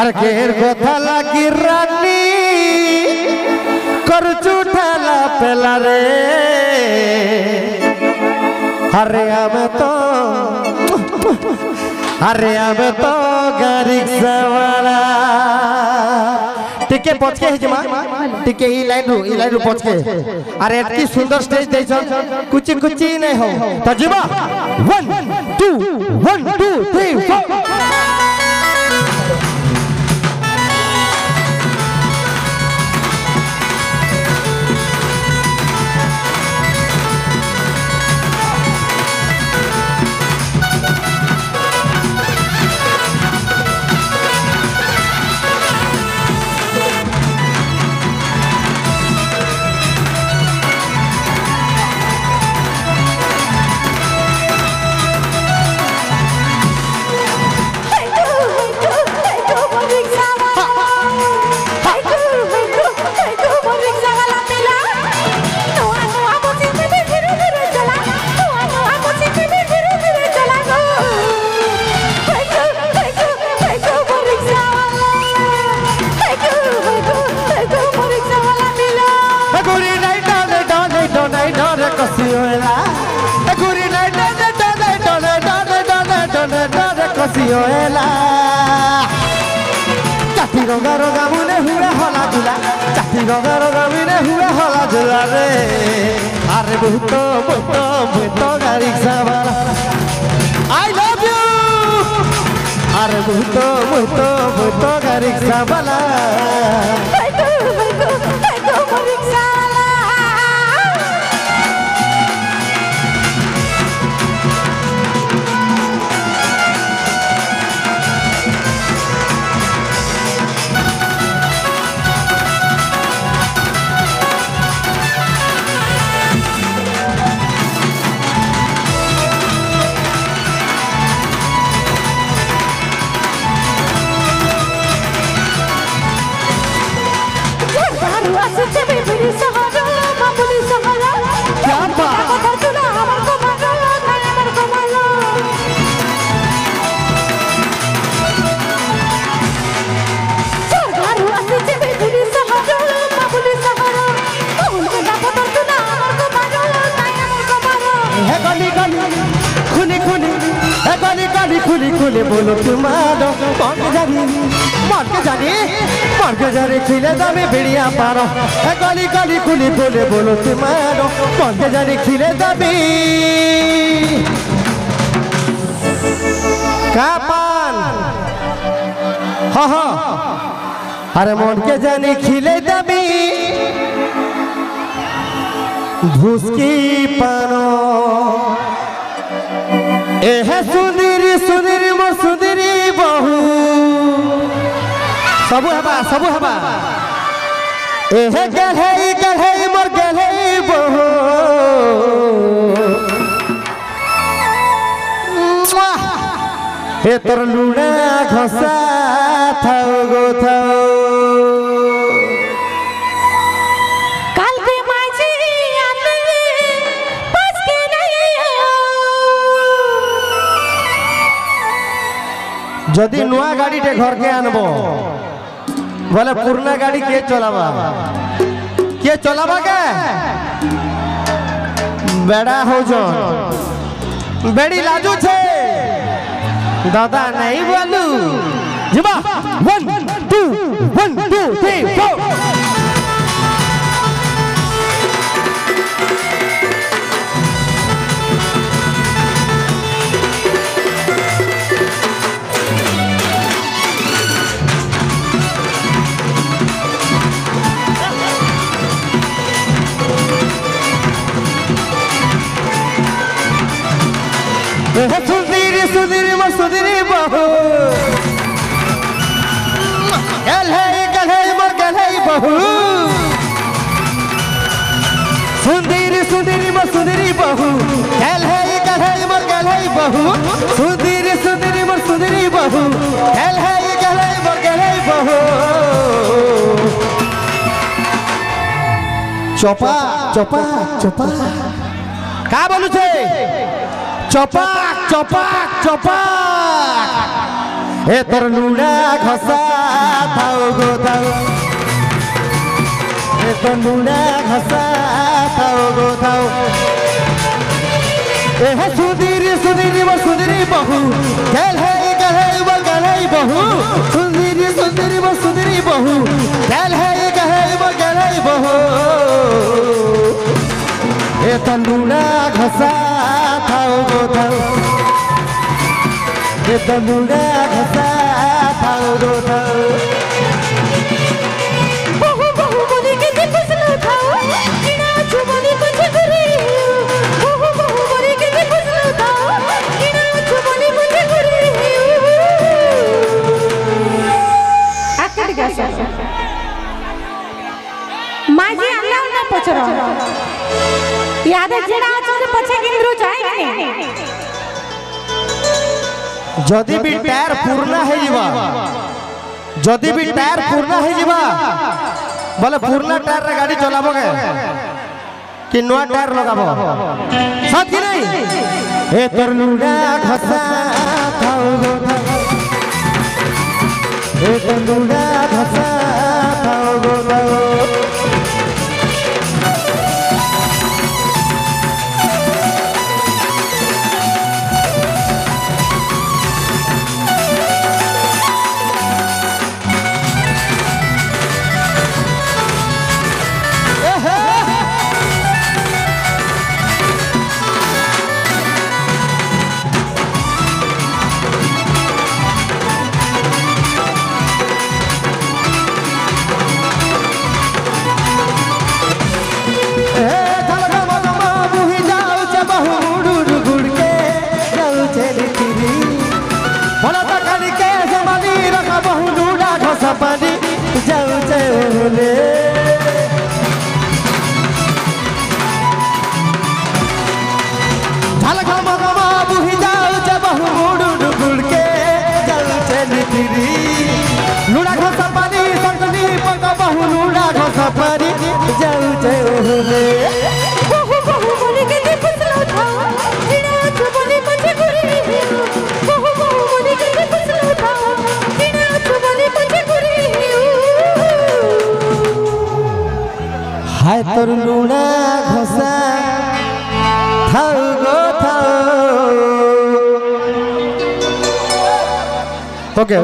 हर केर कथा लागी रानी करचू ठाला पेला रे अरे आमे तो गाड़ी सवाला टिके पछके हे जमा टिके ई लाइन रू पछके अरे एतकी सुंदर स्टेज देछ कुछ नहीं हो त जीवा 1 2 1 2 3 4 चाटी रंगा रंगा मुने हुए हला झुला चाटी रंगा रंगा मुने हुए हला झुला रे अरे बहुत गाड़ी सवाला आई लव यू अरे बहुत गाड़ी सवाला खुली बोलो तुम्हारो मर के जानी खिले दबी बिड़िया पारो गली खुली बोले बोलो तुम्हारो मर के जानी खिले दबी का पान हाँ अरे मन के जानी खिले दबी भूसकी पानो एहे सुंदरी मोर सुंदरी बहु सबु हबा एहे गलहई मोर गलहई बहु ए तोर लुड़ा घसा थाओ गो थाओ जदि नुआ गाड़ी टे घर के आनबो बोले पुरना गाड़ी के चलावा के बेड़ा हो जो बेड़ी लाजू छे दादा नहीं बोलू जीवा 1 2 1 2 3 4 सुंदरी सुंदरी बहु गलहई मोर गलहई बहु सुंदरी सुंदरी बहु गलहई मोर गलहई बहु सुंदरी मोर सुंदरी बहु गलहई मोर गलहई बहु चोपा का बोलू छे चपाक हे तोर लुड़ा घसा थाओ गो थाओ हे तोर लुड़ा घसा थाओ गो थाओ ए है सुंदरी सुंदरी वो सुंदरी बहू गल है वो गल है बहू सुंदरी वो सुंदरी बहू गल है वो गल है बहू ए तोर लुड़ा घसा थाओ गो थाओ ये तनुड़ा घसा थाओ गो थाओ बहु बहु बोली के जी फसलो थाओ किना चुबली मुझे गुरी बहु बहु बोली के जी फसलो थाओ किना चुबली मुझे गुरी आकड़ गया माजी अल्लाह ना पचरो याद जेड़ा आछे पछे किंद्रु जाए नहीं जदि भी टायर पूर्ण है जीवा जदि भी टायर पूर्ण है जीवा बोले पूर्ण टायर रे गाड़ी चलाबो के कि नया टायर लगाबो सच कि नहीं ए तोर लुड़ा घसा थाओ गो थाओ ए तोर लुड़ा घसा थाओ गो थाओ पानी जाऊ चले झलका मगमा बुही जाऊ जबहु मुडु डुगुड़ के जाऊ चली फिरी लुड़ा घोसा पानी संगनी पग बहु लुड़ा घोसा पानी जाऊ चले बहु बहु बोली के जी फसलो थाओ किना चुबली मुझे गुरी बहु बहु बोली के जी फसलो थाओ किना चुबली मुझे गुरी हाय तोर लुड़ा घसा थाओ गो थाओ ओके